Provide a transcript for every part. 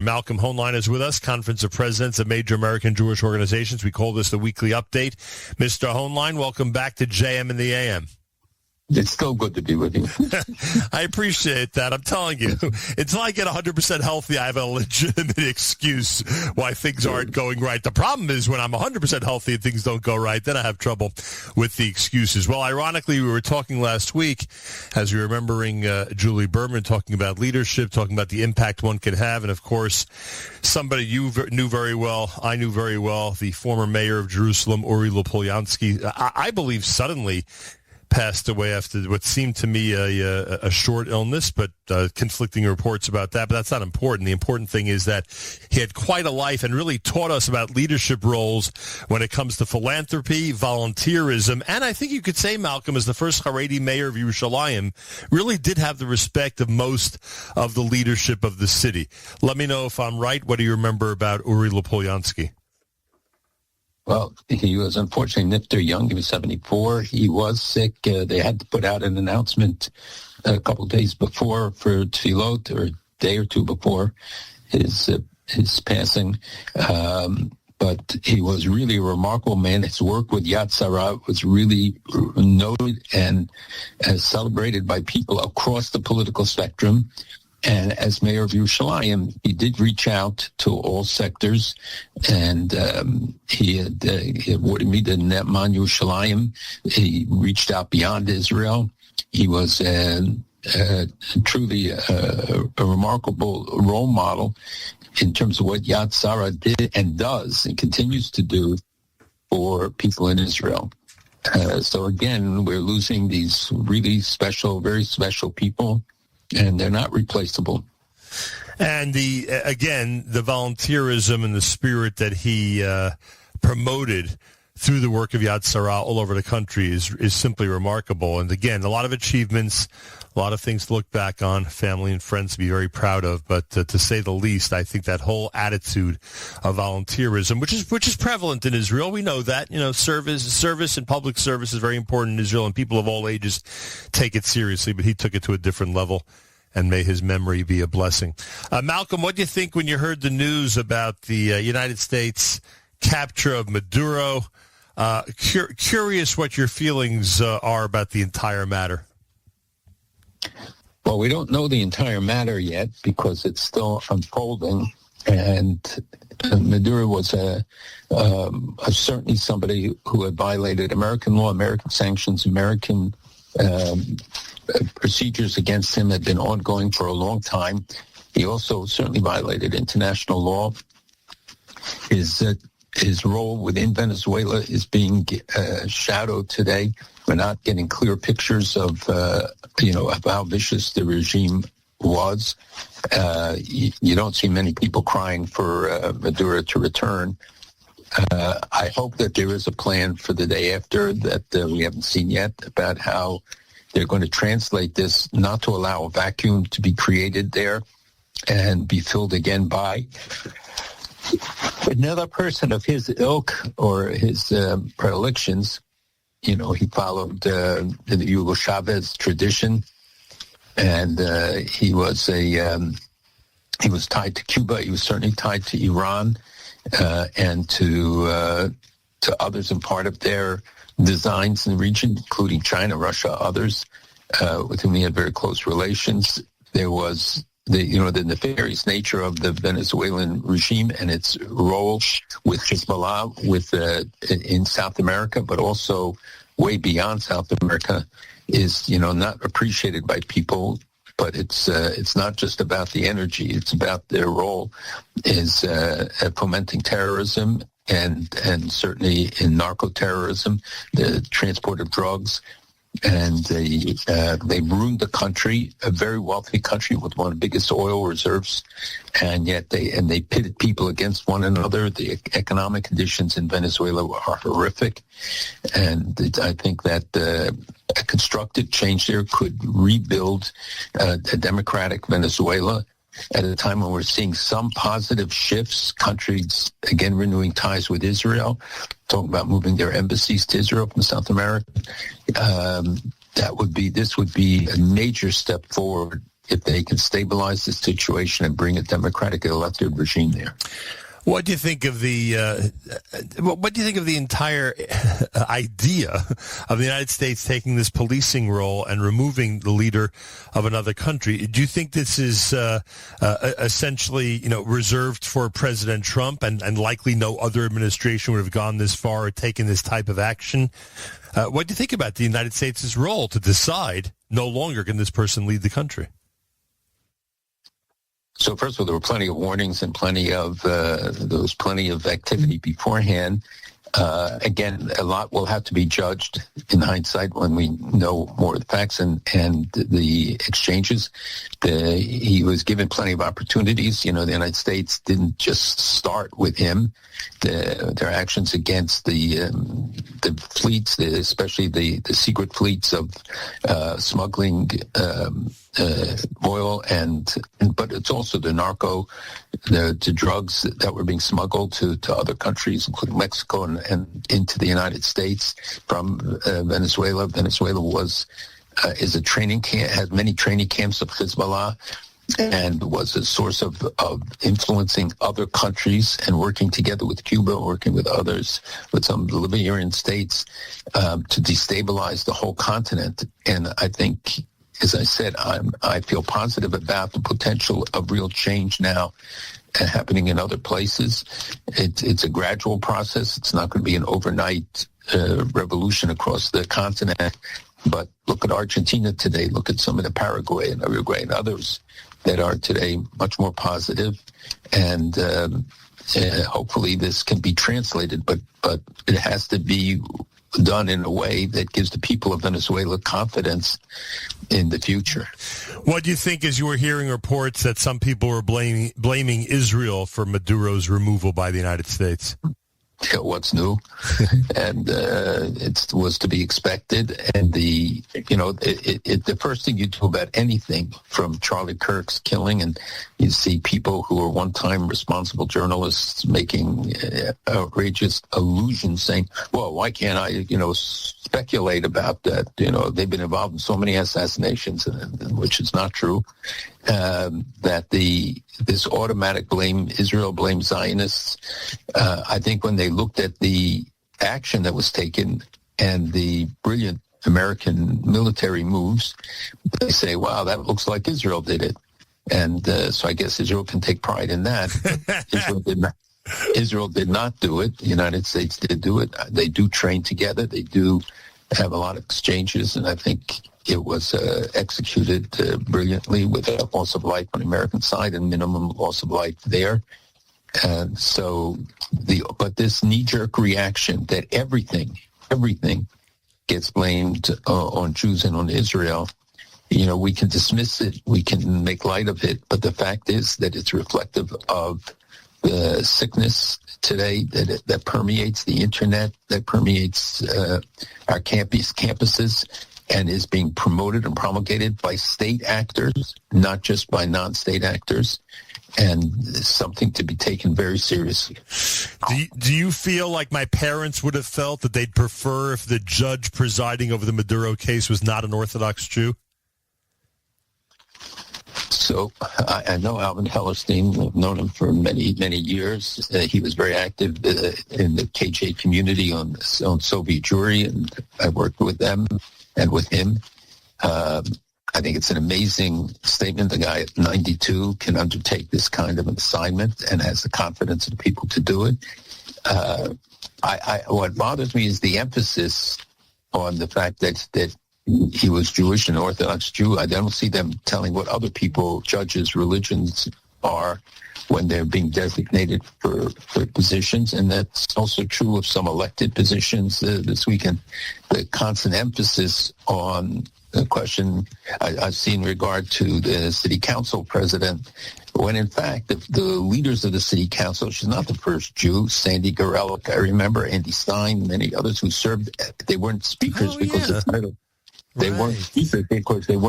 Malcolm Hoenlein is with us, Conference of Presidents of Major American Jewish Organizations. We call this the weekly update. Mr. Hoenlein, welcome back to JM and the AM. It's still good to be with you. I appreciate that. I'm telling you, until I get 100% healthy, I have a legitimate excuse why things aren't going right. The problem is when I'm 100% healthy and things don't go right, then I have trouble with the excuses. Well, ironically, we were talking last week, as you're remembering Julie Berman talking about leadership, talking about the impact one can have, and of course, somebody you knew very well, I knew very well, the former mayor of Jerusalem, Uri Lopolyansky, I believe suddenly passed away after what seemed to me a short illness, but conflicting reports about that. But that's not important. The important thing is that he had quite a life and really taught us about leadership roles when it comes to philanthropy, volunteerism, and I think you could say Malcolm, as the first Haredi mayor of Yerushalayim, really did have the respect of most of the leadership of the city. Let me know if I'm right. What do you remember about Uri Lopolyansky? Well, he was unfortunately nifter young. He was 74. He was sick. They had to put out an announcement a couple of days before for Tfilot, or a day or two before his passing. But he was really a remarkable man. His work with Yad Sarah was really noted and celebrated by people across the political spectrum. And as mayor of Yerushalayim, he did reach out to all sectors, and he awarded me the Ne'eman Yerushalayim. He reached out beyond Israel. He was truly a remarkable role model in terms of what Yad Sarah did and does and continues to do for people in Israel. So again, we're losing these really special, very special people, and they're not replaceable. And the volunteerism and the spirit that he promoted through the work of Yad Sarah all over the country is simply remarkable. And again, a lot of achievements, a lot of things to look back on, family and friends to be very proud of. But to say the least, I think that whole attitude of volunteerism, which is prevalent in Israel, we know that, service and public service is very important in Israel, and people of all ages take it seriously. But he took it to a different level, and may his memory be a blessing. Malcolm, what do you think when you heard the news about the United States capture of Maduro? Curious what your feelings are about the entire matter. Well, we don't know the entire matter yet because it's still unfolding. And Maduro was certainly somebody who had violated American law, American sanctions, American procedures against him had been ongoing for a long time. He also certainly violated international law. His role within Venezuela is being shadowed today. We're not getting clear pictures of how vicious the regime was. You don't see many people crying for Maduro to return. I hope that there is a plan for the day after that we haven't seen yet about how they're going to translate this, not to allow a vacuum to be created there and be filled again by another person of his ilk or his predilections. He followed the Hugo Chavez tradition, and he was tied to Cuba. He was certainly tied to Iran and to others and part of their designs in the region, including China, Russia, others with whom he had very close relations. There was the nefarious nature of the Venezuelan regime and its role with Hezbollah in South America, but also way beyond South America, is not appreciated by people. But it's not just about the energy; it's about their role is fomenting terrorism and certainly in narco-terrorism, the transport of drugs. And they ruined the country, a very wealthy country with one of the biggest oil reserves, and yet they pitted people against one another. The economic conditions in Venezuela are horrific, and I think that a constructive change there could rebuild a democratic Venezuela at a time when we're seeing some positive shifts, countries, again, renewing ties with Israel, talking about moving their embassies to Israel from South America. This would be a major step forward if they can stabilize the situation and bring a democratic elected regime there. What do you think of the entire idea of the United States taking this policing role and removing the leader of another country? Do you think this is essentially, reserved for President Trump and likely no other administration would have gone this far or taken this type of action? What do you think about the United States' role to decide no longer can this person lead the country? So first of all, there were plenty of warnings and plenty of activity beforehand. Again, a lot will have to be judged in hindsight when we know more of the facts and the exchanges. He was given plenty of opportunities. The United States didn't just start with him. Their actions against the fleets, especially the secret fleets of smuggling oil, but it's also the drugs that were being smuggled to other countries, including Mexico and into the United States from Venezuela. Venezuela is a training camp, has many training camps of Hezbollah, and was a source of influencing other countries and working together with Cuba, working with others, with some Liberian states, to destabilize the whole continent. And I think, as I said, I feel positive about the potential of real change now happening in other places. It's a gradual process. It's not going to be an overnight revolution across the continent. But look at Argentina today. Look at some of the Paraguay and Uruguay and others that are today much more positive. And hopefully this can be translated, but it has to be done in a way that gives the people of Venezuela confidence in the future. What do you think, as you were hearing reports that some people were blaming Israel for Maduro's removal by the United States? What's new? And it was to be expected. And the first thing you do about anything, from Charlie Kirk's killing, and you see people who were one-time responsible journalists making outrageous allusions, saying, well, why can't I, speculate about that? They've been involved in so many assassinations, which is not true. That this automatic blame, Israel blame Zionists. I think when they looked at the action that was taken and the brilliant American military moves, they say, wow, that looks like Israel did it. And so I guess Israel can take pride in that. Israel did not do it. The United States did do it. They do train together. They do have a lot of exchanges, and I think it was executed brilliantly with a loss of life on the American side and minimum loss of life there. And so but this knee-jerk reaction that everything gets blamed on Jews and on Israel, we can dismiss it, we can make light of it, but the fact is that it's reflective of the sickness today that permeates the internet, that permeates our campuses, and is being promoted and promulgated by state actors, not just by non-state actors, and something to be taken very seriously. Do you feel like my parents would have felt that they'd prefer if the judge presiding over the Maduro case was not an Orthodox Jew? So I know Alvin Hellerstein. I've known him for many, many years. He was very active in the KJ community on Soviet Jewry, and I worked with them and with him. I think it's an amazing statement. The guy at 92 can undertake this kind of an assignment and has the confidence of the people to do it. What bothers me is the emphasis on the fact that he was Jewish, an Orthodox Jew. I don't see them telling what other people, judges, religions are when they're being designated for positions. And that's also true of some elected positions this weekend. The constant emphasis on the question I've seen in regard to the city council president, when in fact the leaders of the city council, she's not the first Jew, Sandy Gorelick, I remember, Andy Stein, many others who served, they weren't speakers because of the title. They weren't speakers because they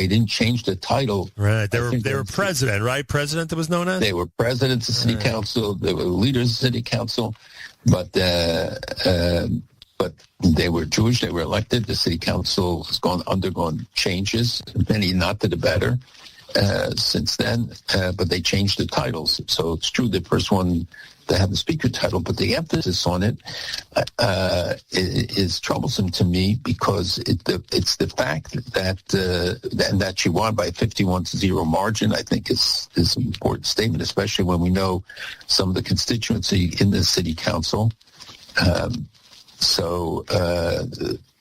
didn't change the title. Right. They were president, right? President that was known as? They were presidents of city council. They were leaders of city council. But but they were Jewish. They were elected. The city council has undergone changes, many not to the better since then, but they changed the titles. So it's true the first one to have the speaker title, but the emphasis on it is troublesome to me because it's the fact that she won by a 51-0 margin, I think is an important statement, especially when we know some of the constituency in the city council. So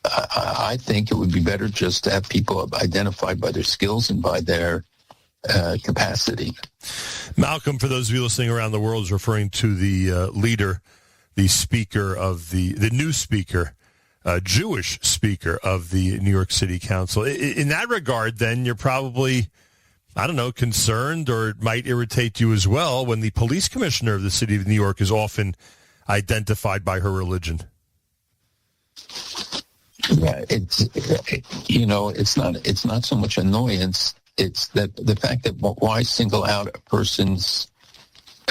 I think it would be better just to have people identified by their skills and by their capacity. Malcolm, for those of you listening around the world, is referring to the leader, the speaker of the new speaker, Jewish speaker of the New York City Council. In that regard, then, you're probably, I don't know, concerned, or it might irritate you as well when the police commissioner of the city of New York is often identified by her religion. Yeah, it's not so much annoyance. It's that the fact that why single out a person's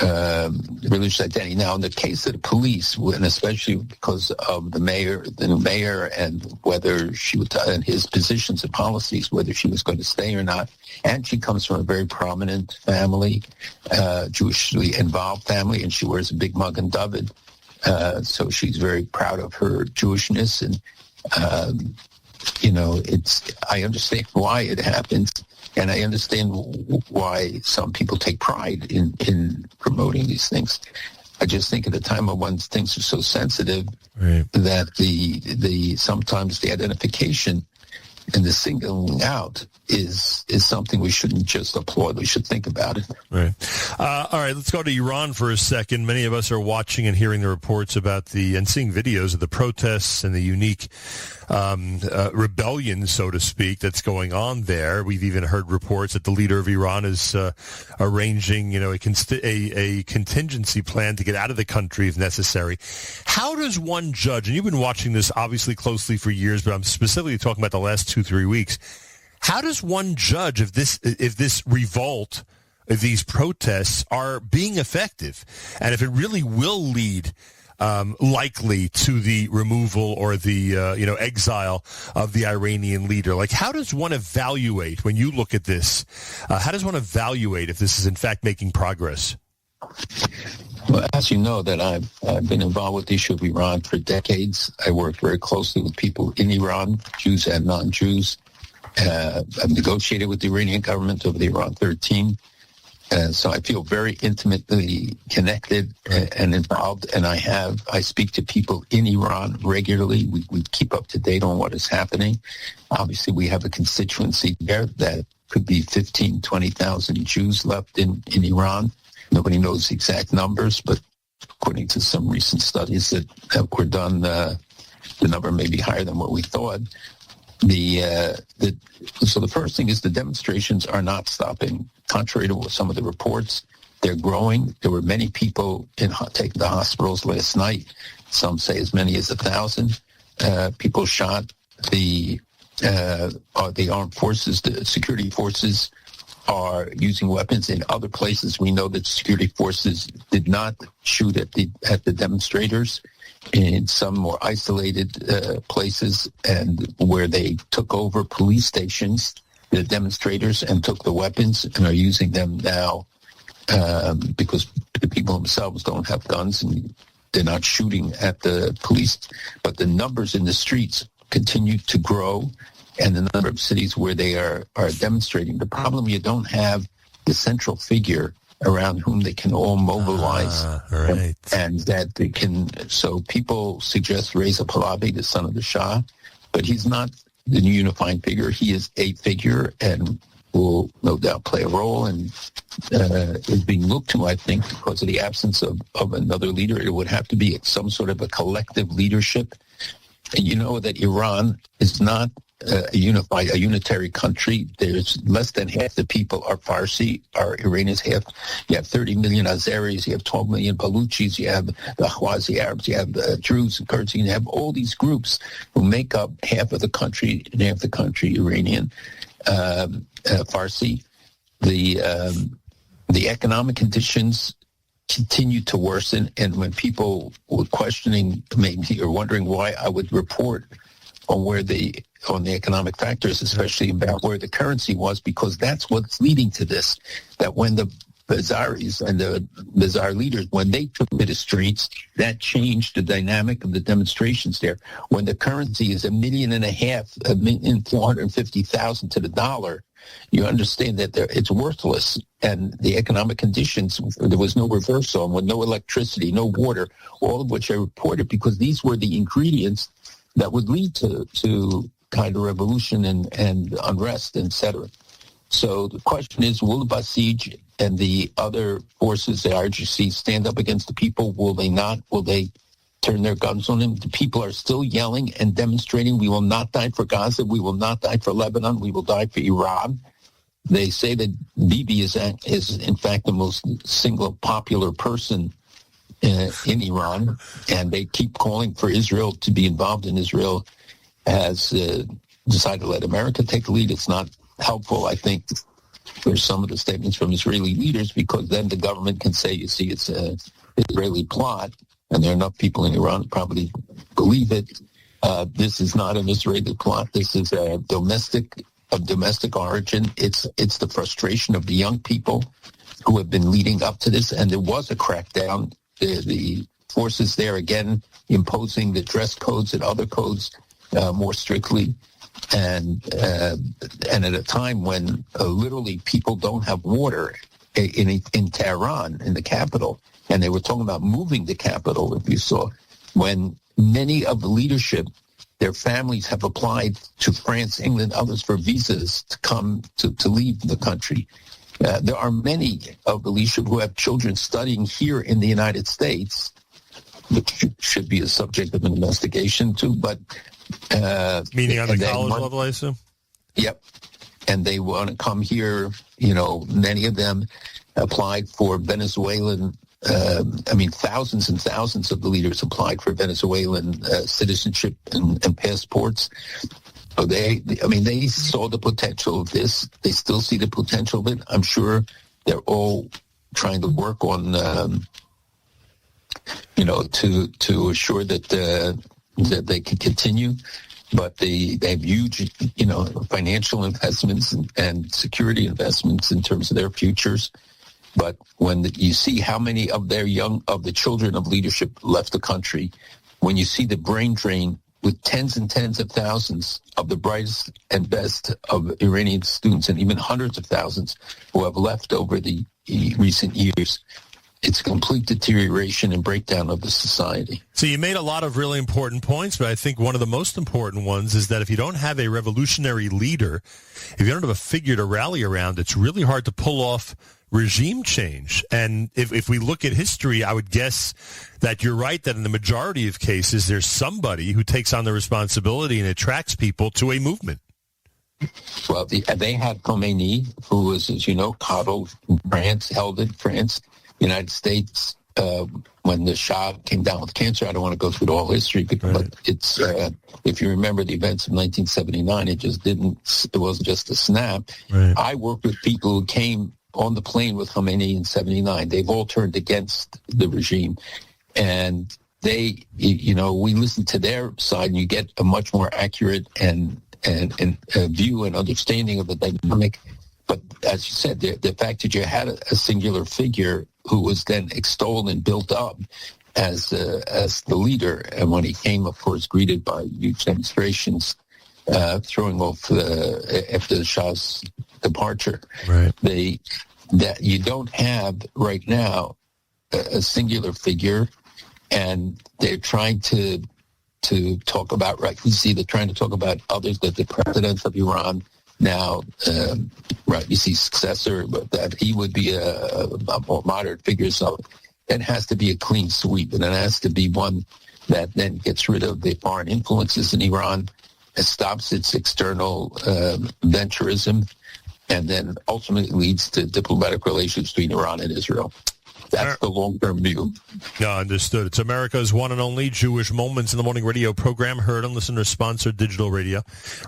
religious identity. Now, in the case of the police, and especially because of the new mayor, and whether she would, and his positions and policies, whether she was going to stay or not, and she comes from a very prominent family, Jewishly involved family, and she wears a big Magen David, so she's very proud of her Jewishness, and I understand why it happens. And I understand why some people take pride in promoting these things. I just think at a time when things are so sensitive, right, that the sometimes the identification and the singling out is something we shouldn't just applaud. We should think about it. Right. All right, let's go to Iran for a second. Many of us are watching and hearing the reports about and seeing videos of the protests and the unique rebellion, so to speak, that's going on there. We've even heard reports that the leader of Iran is arranging, a contingency plan to get out of the country if necessary. How does one judge, and you've been watching this obviously closely for years, but I'm specifically talking about the last 2-3 weeks, how does one judge if this revolt, if these protests are being effective, and if it really will lead likely to the removal or the exile of the Iranian leader? Like, how does one evaluate when you look at this? How does one evaluate if this is in fact making progress? Well, as you know, that I've been involved with the issue of Iran for decades. I worked very closely with people in Iran, Jews and non-Jews. I've negotiated with the Iranian government over the Iran 13. So I feel very intimately connected and involved, and I speak to people in Iran regularly. We keep up to date on what is happening. Obviously, we have a constituency there that could be 15,000, 20,000 Jews left in Iran. Nobody knows the exact numbers, but according to some recent studies that were done, the number may be higher than what we thought. So the first thing is the demonstrations are not stopping. Contrary to some of the reports, they're growing. There were many people taken to hospitals last night. Some say as many as 1,000 people shot. The armed forces, the security forces, are using weapons in other places. We know that security forces did not shoot at the demonstrators in some more isolated places, and where they took over police stations, the demonstrators, and took the weapons and are using them now because the people themselves don't have guns and they're not shooting at the police. But the numbers in the streets continue to grow, and the number of cities where they are demonstrating. The problem, you don't have the central figure around whom they can all mobilize, right, and that they can. So people suggest Reza Pahlavi, the son of the Shah, but he's not the new unifying figure. He is a figure and will no doubt play a role, and is being looked to, I think, because of the absence of another leader. It would have to be some sort of a collective leadership. And you know that Iran is not a unitary country. There's less than half the people are Farsi, are Iranians. You have 30 million Azeris, you have 12 million Baluchis, you have the Ahwazi Arabs, you have the Druze and Kurds, you have all these groups who make up half of the country, and half the country Iranian, Farsi. The economic conditions continued to worsen. And when people were questioning maybe or wondering why I would report on on the economic factors, especially about where the currency was, because that's what's leading to this, that when the Bazaris and the Bazaar leaders, when they took to the streets, that changed the dynamic of the demonstrations there. When the currency is 1.5 million, 1,450,000 to the dollar, you understand that it's worthless. And the economic conditions, there was no reversal, and with no electricity, no water, all of which I reported, because these were the ingredients that would lead to kind of revolution and unrest, etc. So the question is, will the Basij and the other forces, the IRGC, stand up against the people? Will they not? Will they turn their guns on them? The people are still yelling and demonstrating, we will not die for Gaza, we will not die for Lebanon, we will die for Iran. They say that Bibi is in fact the most single popular person in Iran, and they keep calling for Israel to be involved, and Israel has decided to let America take the lead. It's not helpful, I think, for some of the statements from Israeli leaders, because then the government can say, you see, it's an Israeli plot, and there are enough people in Iran who probably believe it. This is not an Israeli plot. This is of domestic origin. It's the frustration of the young people who have been leading up to this, and there was a crackdown. The forces there, again, imposing the dress codes and other codes more strictly. And at a time when literally people don't have water in Tehran, in the capital, and they were talking about moving the capital, if you saw, when many of the leadership, their families have applied to France, England, others for visas to come to leave the country. There are many of the leadership who have children studying here in the United States, which should be a subject of an investigation too, but meaning on the college level, I assume? Yep. And they want to come here. Many of them applied for Venezuelan, thousands and thousands of the leaders applied for Venezuelan citizenship and passports. So they saw the potential of this. They still see the potential of it. I'm sure they're all trying to work on, to assure that they can continue. But they have huge, financial investments and security investments in terms of their futures. But when you see how many of the children of leadership left the country, when you see the brain drain with tens and tens of thousands of the brightest and best of Iranian students, and even hundreds of thousands who have left over the recent years, it's a complete deterioration and breakdown of the society. So you made a lot of really important points, but I think one of the most important ones is that if you don't have a revolutionary leader, if you don't have a figure to rally around, it's really hard to pull off regime change. And if we look at history, I would guess that you're right, that in the majority of cases, there's somebody who takes on the responsibility and attracts people to a movement. Well, they had Khomeini, who was, as you know, coddled in France, held in France. United States, when the Shah came down with cancer, I don't want to go through the whole history, but it's if you remember the events of 1979, it wasn't just a snap. Right. I worked with people who came on the plane with Khomeini in 79. They've all turned against the regime. And we listen to their side, and you get a much more accurate and view and understanding of the dynamic. But as you said, the fact that you had a singular figure who was then extolled and built up as the leader, and when he came, of course, greeted by huge demonstrations, throwing off after the Shah's departure, right? That you don't have right now a singular figure, and they're trying to talk about, right? You see, they're trying to talk about others, that the president of Iran now, right, you see successor, but that he would be a more moderate figure. So it has to be a clean sweep, and it has to be one that then gets rid of the foreign influences in Iran, and stops its external venturism, and then ultimately leads to diplomatic relations between Iran and Israel. That's the long-term view. Yeah, understood. It's America's one and only Jewish Moments in the Morning radio program, heard on listener-sponsored digital radio.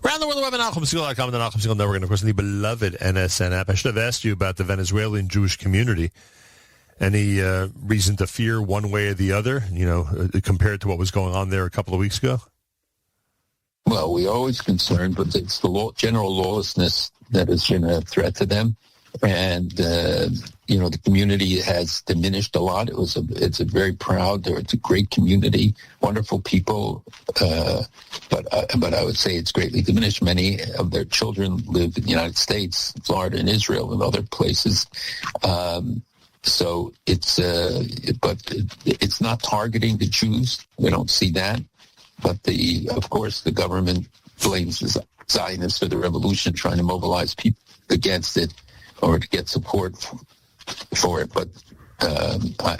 Around the world, web at NachumSegal.com, the Nachum Segal Network, and, of course, the beloved NSN app. I should have asked you about the Venezuelan Jewish community. Any reason to fear one way or the other, compared to what was going on there a couple of weeks ago? Well, we're always concerned, but it's the general lawlessness that has been a threat to them. And, the community has diminished a lot. It's a very proud, it's a great community, wonderful people. But I would say it's greatly diminished. Many of their children live in the United States, Florida and Israel and other places. So but it's not targeting the Jews. We don't see that. But of course, the government blames the Zionists for the revolution, trying to mobilize people against it or to get support for it. But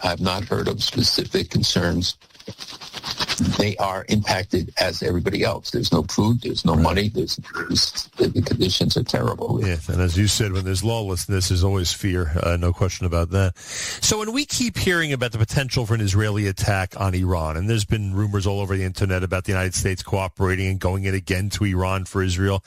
I've not heard of specific concerns. They are impacted as everybody else. There's no food, there's no money, the conditions are terrible. Yeah, and as you said, when there's lawlessness, there's always fear, no question about that. So when we keep hearing about the potential for an Israeli attack on Iran, and there's been rumors all over the internet about the United States cooperating and going in again to Iran for Israel,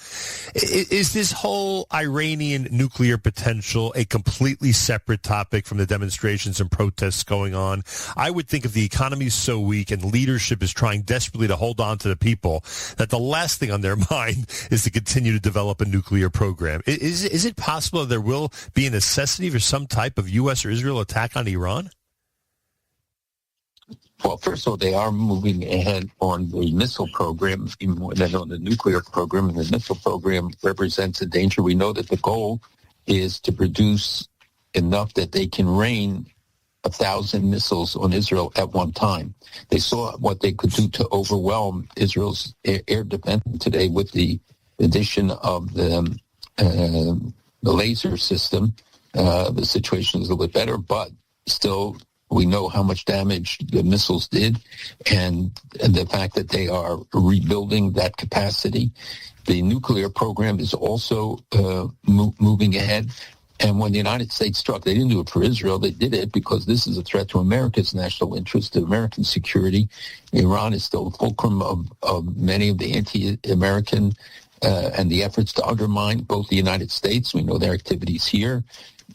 is this whole Iranian nuclear potential a completely separate topic from the demonstrations and protests going on? I would think if the economy is so weak and leadership is trying desperately to hold on to the people, that the last thing on their mind is to continue to develop a nuclear program. Is it possible that there will be a necessity for some type of U.S. or Israel attack on Iran? Well, first of all, they are moving ahead on the missile program, even more than on the nuclear program, and the missile program represents a danger. We know that the goal is to produce enough that they can rain 1,000 missiles on Israel at one time. They saw what they could do to overwhelm Israel's air defense today with the addition of the laser system. The situation is a little bit better, but still we know how much damage the missiles did, and the fact that they are rebuilding that capacity. The nuclear program is also moving ahead. And when the United States struck, they didn't do it for Israel. They did it because this is a threat to America's national interest, to American security. Iran is still the fulcrum of many of the anti-American and the efforts to undermine both the United States. We know their activities here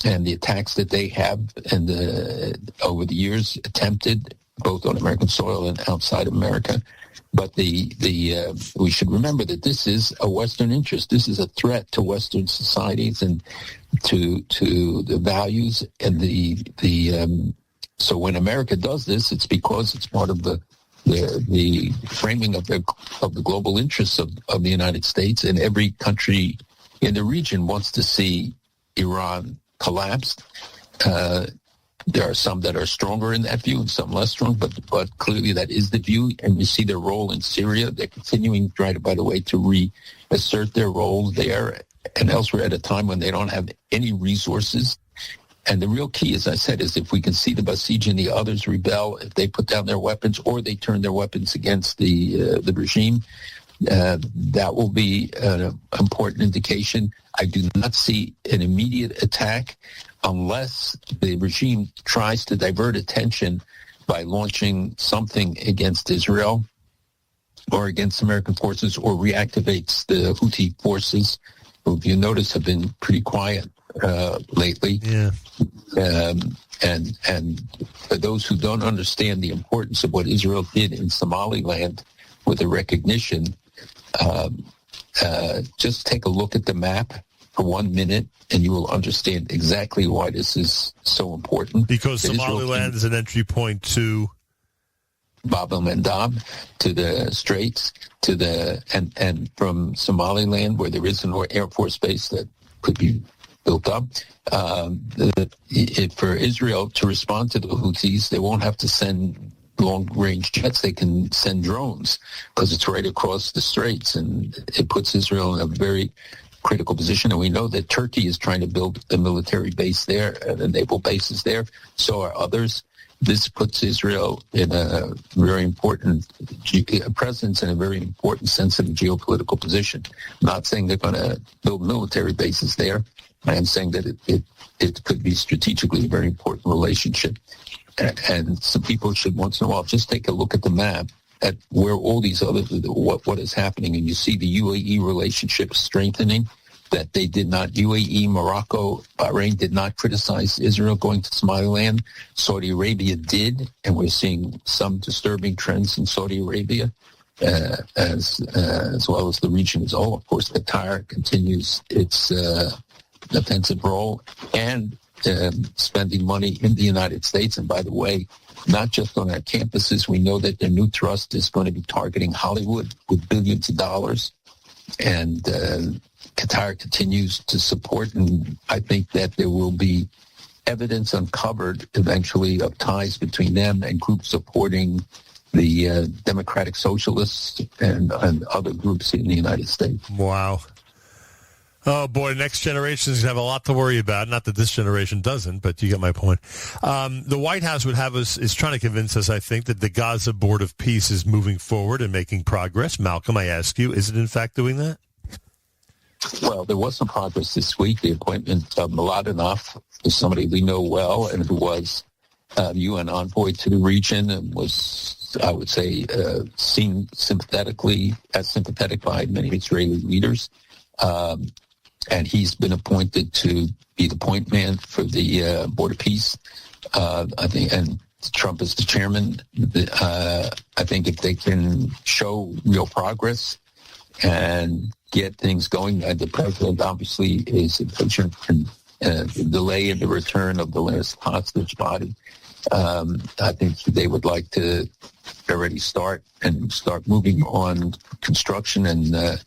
and the attacks that they have and over the years attempted both on American soil and outside of America. But we should remember that this is a Western interest. This is a threat to Western societies and to the values and so when America does this, it's because it's part of the framing of the global interests of the United States, and every country in the region wants to see Iran collapsed. There are some that are stronger in that view and some less strong, but clearly that is the view. And you see their role in Syria. They're continuing, by the way, to reassert their role there and elsewhere at a time when they don't have any resources. And the real key, as I said, is if we can see the Basij and the others rebel, if they put down their weapons or they turn their weapons against the regime, that will be an important indication. I do not see an immediate attack unless the regime tries to divert attention by launching something against Israel or against American forces or reactivates the Houthi forces, who, if you notice, have been pretty quiet lately. Yeah. And for those who don't understand the importance of what Israel did in Somaliland with the recognition, just take a look at the map for 1 minute, and you will understand exactly why this is so important. Because Somaliland is an entry point to Bab el-Mandab, to the Straits, and from Somaliland, where there is an Air Force base that could be built up. For Israel to respond to the Houthis, they won't have to send long-range jets. They can send drones because it's right across the Straits, and it puts Israel in a very critical position. And we know that Turkey is trying to build a military base there, and naval bases there. So are others. This puts Israel in a very important presence and a very important sensitive geopolitical position. I'm not saying they're going to build military bases there. I am saying that it could be strategically a very important relationship. And some people should once in a while just take a look at the map at where all these other, what is happening. And you see the UAE relationship strengthening that they did not, UAE, Morocco, Bahrain did not criticize Israel going to Somaliland. Saudi Arabia did, and we're seeing some disturbing trends in Saudi Arabia, as well as the region as a whole. Of course, Qatar continues its offensive role and spending money in the United States. And by the way, not just on our campuses, we know that their new thrust is going to be targeting Hollywood with billions of dollars. And Qatar continues to support, and I think that there will be evidence uncovered eventually of ties between them and groups supporting the Democratic Socialists and other groups in the United States. Wow. Oh, boy, next generation is going to have a lot to worry about. Not that this generation doesn't, but you get my point. The White House is trying to convince us, I think, that the Gaza Board of Peace is moving forward and making progress. Malcolm, I ask you, is it in fact doing that? Well, there was some progress this week. The appointment of Mladenov, somebody we know well, and who was UN envoy to the region and was, I would say, seen sympathetic by many Israeli leaders. And he's been appointed to be the point man for the Board of Peace. I think, and Trump is the chairman. I think if they can show real progress and get things going, the president obviously is impatient and delay in the return of the last hostage body. I think they would like to already start moving on construction and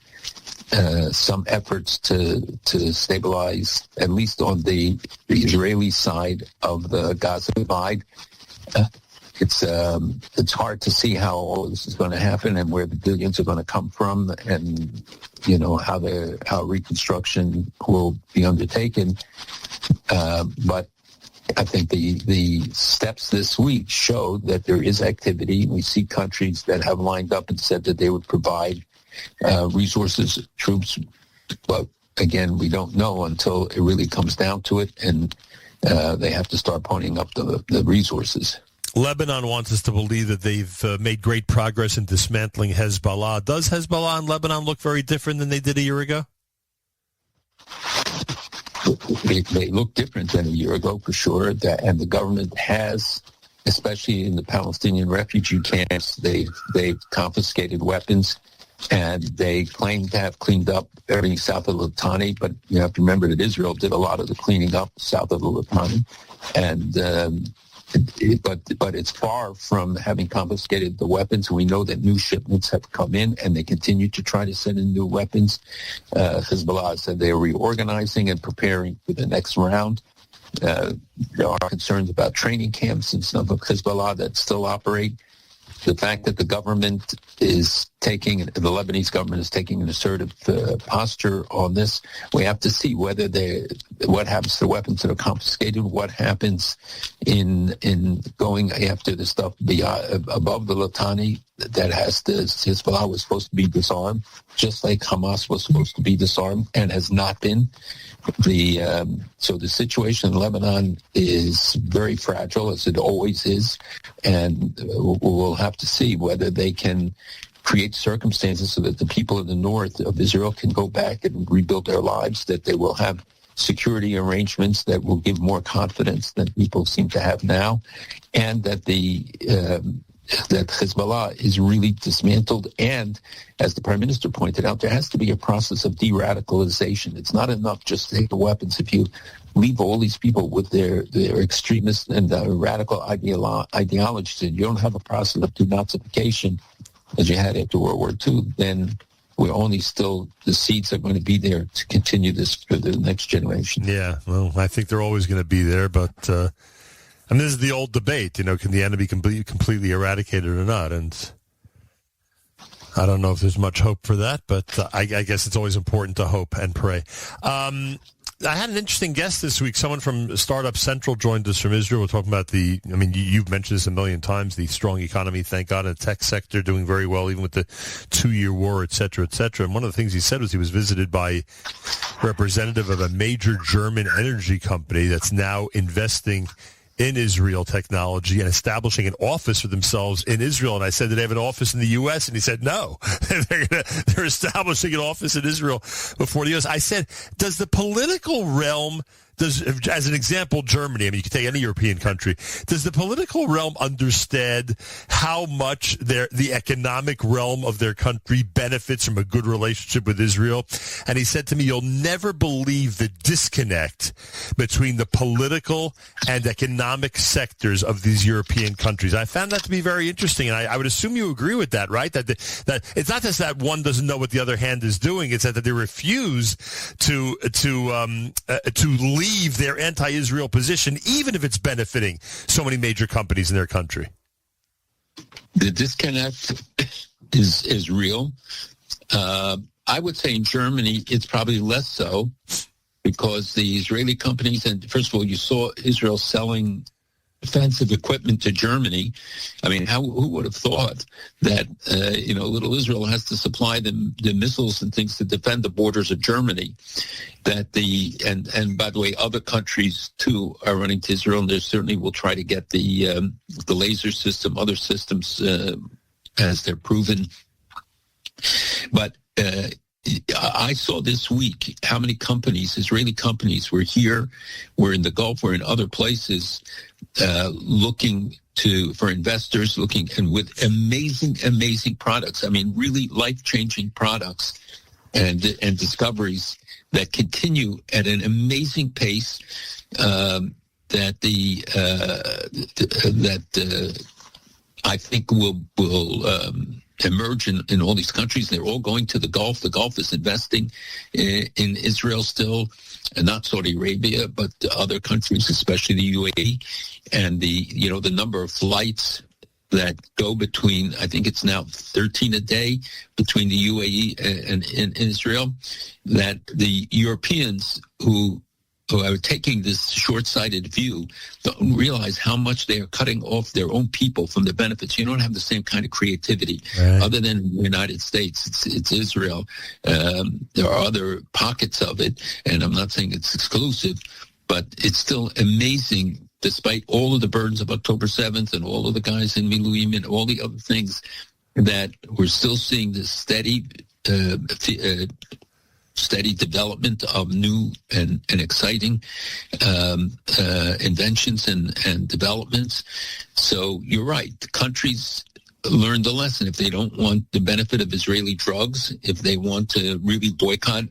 some efforts to stabilize, at least on the Israeli side of the Gaza divide. It's hard to see how all of this is going to happen and where the billions are going to come from, and how reconstruction will be undertaken. But I think the steps this week show that there is activity. We see countries that have lined up and said that they would provide resources, troops, but again, we don't know until it really comes down to it, and they have to start ponying up the resources. Lebanon wants us to believe that they've made great progress in dismantling Hezbollah. Does Hezbollah and Lebanon look very different than they did a year ago? They look different than a year ago, for sure, and the government has, especially in the Palestinian refugee camps, they've confiscated weapons. And they claim to have cleaned up everything south of the Litani, but you have to remember that Israel did a lot of the cleaning up south of the Litani, and but it's far from having confiscated the weapons. We know that new shipments have come in, and they continue to try to send in new weapons. Hezbollah said they are reorganizing and preparing for the next round. There are concerns about training camps and some of Hezbollah that still operate. The fact that the government is the Lebanese government is taking an assertive posture on this, we have to see what happens to the weapons that are confiscated, what happens in going after the stuff above the Litani that Hezbollah was supposed to be disarmed, just like Hamas was supposed to be disarmed and has not been. So the situation in Lebanon is very fragile, as it always is, and we'll have to see whether they can create circumstances so that the people in the north of Israel can go back and rebuild their lives, that they will have security arrangements that will give more confidence than people seem to have now, and that that Hezbollah is really dismantled. And as the Prime Minister pointed out, there has to be a process of de-radicalization. It's not enough just to take the weapons. If you leave all these people with their extremist and radical ideologies, and you don't have a process of denazification as you had after World War II, then we're only still, the seeds are going to be there to continue this for the next generation. Yeah, well, I think they're always going to be there, but this is the old debate, can the enemy be completely eradicated or not? And I don't know if there's much hope for that, but I guess it's always important to hope and pray. I had an interesting guest this week. Someone from Startup Central joined us from Israel. We're talking about you've mentioned this a million times, the strong economy, thank God, and the tech sector doing very well, even with the 2-year war, et cetera, et cetera. And one of the things he said was he was visited by a representative of a major German energy company that's now investing in Israel technology and establishing an office for themselves in Israel. And I said, do they have an office in the U.S.? And he said, no. They're establishing an office in Israel before the U.S. I said, does the political realm, as an example, Germany, I mean, you can take any European country, does the political realm understand how much the economic realm of their country benefits from a good relationship with Israel? And he said to me, you'll never believe the disconnect between the political and economic sectors of these European countries. I found that to be very interesting, and I would assume you agree with that, right? That it's not just that one doesn't know what the other hand is doing, it's that they refuse to leave their anti-Israel position, even if it's benefiting so many major companies in their country. The disconnect is real. I would say in Germany, it's probably less so because the Israeli companies, and first of all, you saw Israel selling defensive equipment to Germany. I mean, who would have thought that, little Israel has to supply them the missiles and things to defend the borders of Germany, that and by the way, other countries too are running to Israel, and they certainly will try to get the laser system, other systems, as they're proven. But I saw this week how many companies, Israeli companies, were here, were in the Gulf, were in other places, looking for investors, and with amazing products. I mean, really life-changing products and discoveries that continue at an amazing pace. That I think will emerge in all these countries. They're all going to the Gulf. The Gulf is investing in Israel still, and not Saudi Arabia, but other countries, especially the UAE, and the number of flights that go between, I think it's now 13 a day between the UAE and Israel, that the Europeans who are taking this short-sighted view don't realize how much they are cutting off their own people from the benefits. You don't have the same kind of creativity. Right. Other than the United States. It's Israel. There are other pockets of it, and I'm not saying it's exclusive, but it's still amazing, despite all of the burdens of October 7th and all of the guys in Miluim and all the other things, that we're still seeing this steady development of new and exciting inventions and developments. So you're right. The countries learned the lesson. If they don't want the benefit of Israeli drugs, if they want to really boycott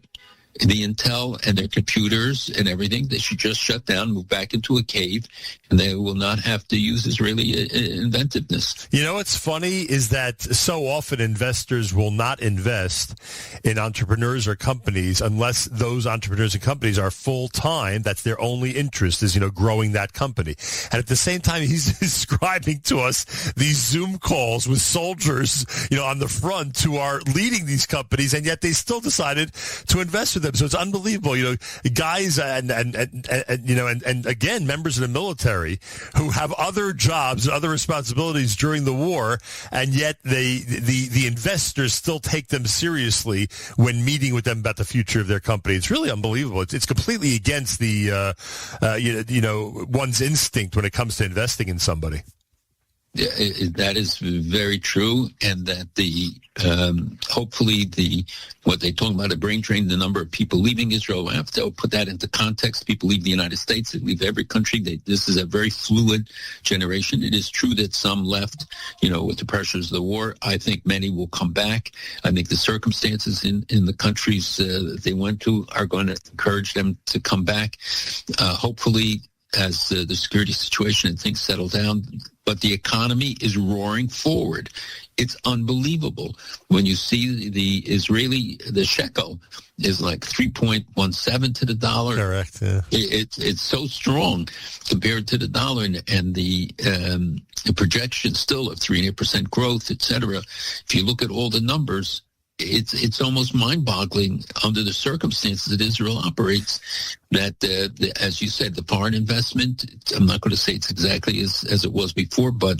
the Intel and their computers and everything, they should just shut down, move back into a cave, and they will not have to use Israeli inventiveness. You know what's funny is that so often investors will not invest in entrepreneurs or companies unless those entrepreneurs and companies are full-time. That's their only interest, is, growing that company. And at the same time, he's describing to us these Zoom calls with soldiers, on the front who are leading these companies, and yet they still decided to invest with them. So it's unbelievable, guys and again, members of the military who have other jobs and other responsibilities during the war, and yet the investors still take them seriously when meeting with them about the future of their company. It's really unbelievable. It's completely against the one's instinct when it comes to investing in somebody. Yeah, that is very true, and that hopefully what they talk about, a brain drain, the number of people leaving Israel, I have to put that into context. People leave the United States, they leave every country. This is a very fluid generation. It is true that some left, with the pressures of the war. I think many will come back. I think the circumstances in the countries that they went to are going to encourage them to come back. Hopefully, as the security situation and things settle down. But the economy is roaring forward. It's unbelievable. When you see the shekel is like 3.17 to the dollar. Correct. Yeah. It's so strong compared to the dollar, and the projection still of 3.5% growth, etc. If you look at all the numbers, it's almost mind-boggling under the circumstances that Israel operates. that, as you said, the foreign investment, I'm not going to say it's exactly as it was before, but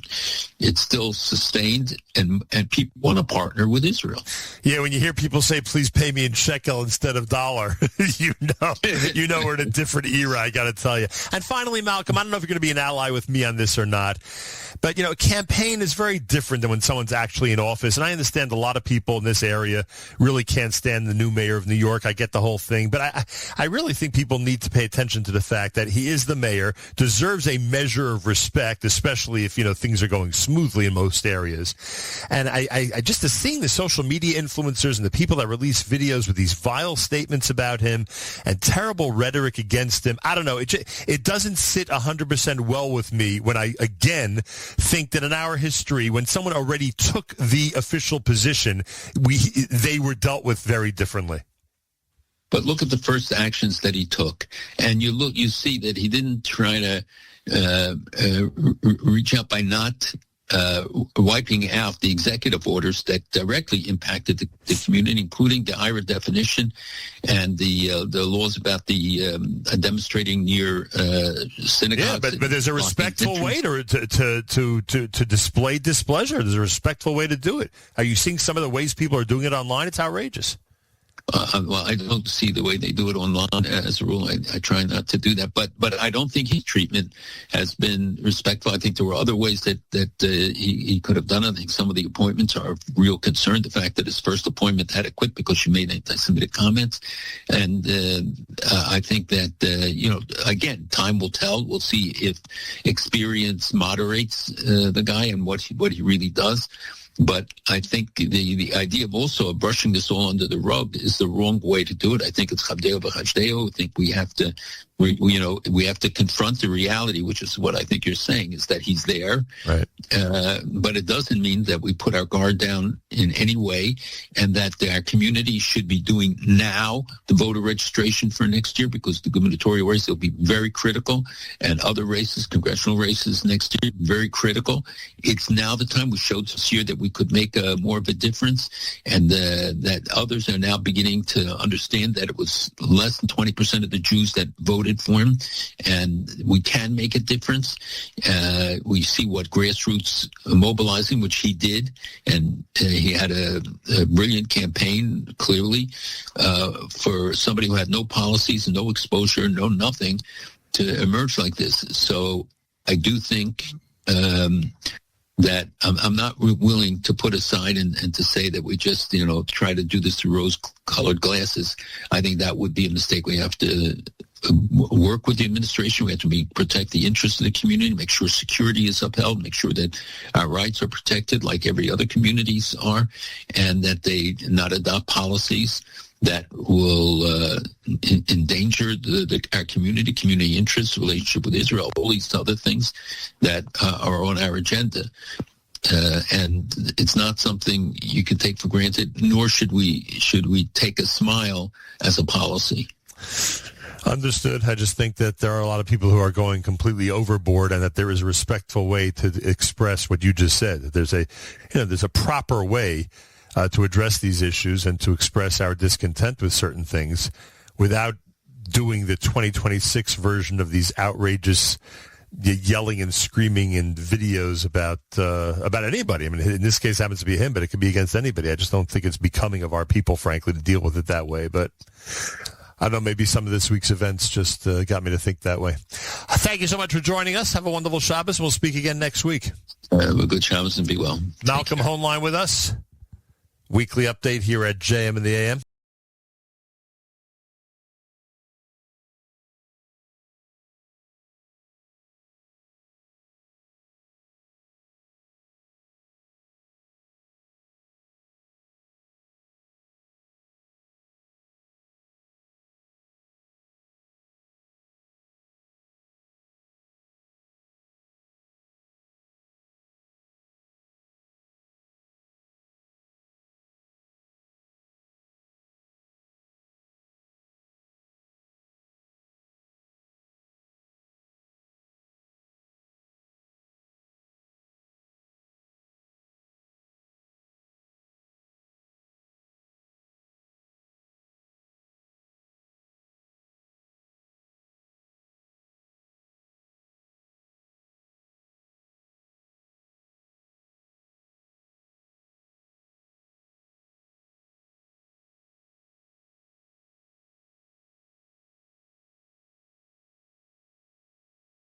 it's still sustained, and people want to partner with Israel. Yeah, when you hear people say, please pay me in shekel instead of dollar, you know we're in a different era, I got to tell you. And finally, Malcolm, I don't know if you're going to be an ally with me on this or not, but, a campaign is very different than when someone's actually in office. And I understand a lot of people in this area really can't stand the new mayor of New York. I get the whole thing. But I really think people need to pay attention to the fact that he is the mayor, deserves a measure of respect, especially if, things are going smoothly in most areas. And I just seeing the social media influencers and the people that release videos with these vile statements about him and terrible rhetoric against him, I don't know. It doesn't sit 100% well with me when I, again, think that in our history, when someone already took the official position, they were dealt with very differently. But look at the first actions that he took, and you see that he didn't try to reach out by not wiping out the executive orders that directly impacted the community, including the IRA definition and the laws about the demonstrating near synagogues. Yeah, but there's a respectful way to display displeasure. There's a respectful way to do it. Are you seeing some of the ways people are doing it online? It's outrageous. Well, I don't see the way they do it online as a rule. I try not to do that, but I don't think his treatment has been respectful. I think there were other ways that he could have done it. I think some of the appointments are of real concern. The fact that his first appointment had to quit because she made anti-Semitic comments, and I think that again, time will tell. We'll see if experience moderates the guy and what he really does. But I think the idea of also brushing this all under the rug is the wrong way to do it. I think it's chavdeo v'chajdeo. I think we have to confront the reality, which is what I think you're saying, is that he's there. Right. But it doesn't mean that we put our guard down in any way, and that our community should be doing now the voter registration for next year, because the gubernatorial race will be very critical, and other races, congressional races next year, very critical. It's now the time. We showed this year that we could make more of a difference, and that others are now beginning to understand that it was less than 20% of the Jews that voted for him, and we can make a difference. We see what grassroots mobilizing, which he did, and he had a brilliant campaign, clearly, for somebody who had no policies, no exposure, no nothing, to emerge like this. So I do think that I'm not willing to put aside and to say that we just, try to do this through rose-colored glasses. I think that would be a mistake. We have to work with the administration. We have to protect the interests of the community, make sure security is upheld, make sure that our rights are protected like every other communities are, and that they not adopt policies that will endanger our community interests, relationship with Israel, all these other things that are on our agenda. And it's not something you can take for granted, nor should we take a smile as a policy. Understood. I just think that there are a lot of people who are going completely overboard, and that there is a respectful way to express what you just said. That there's a proper way to address these issues and to express our discontent with certain things without doing the 2026 version of these outrageous yelling and screaming and videos about anybody. I mean, in this case, it happens to be him, but it could be against anybody. I just don't think it's becoming of our people, frankly, to deal with it that way. But I don't know, maybe some of this week's events just got me to think that way. Thank you so much for joining us. Have a wonderful Shabbos. We'll speak again next week. Have a good Shabbos and be well. Malcolm Hoenlein with us. Weekly update here at JM in the AM.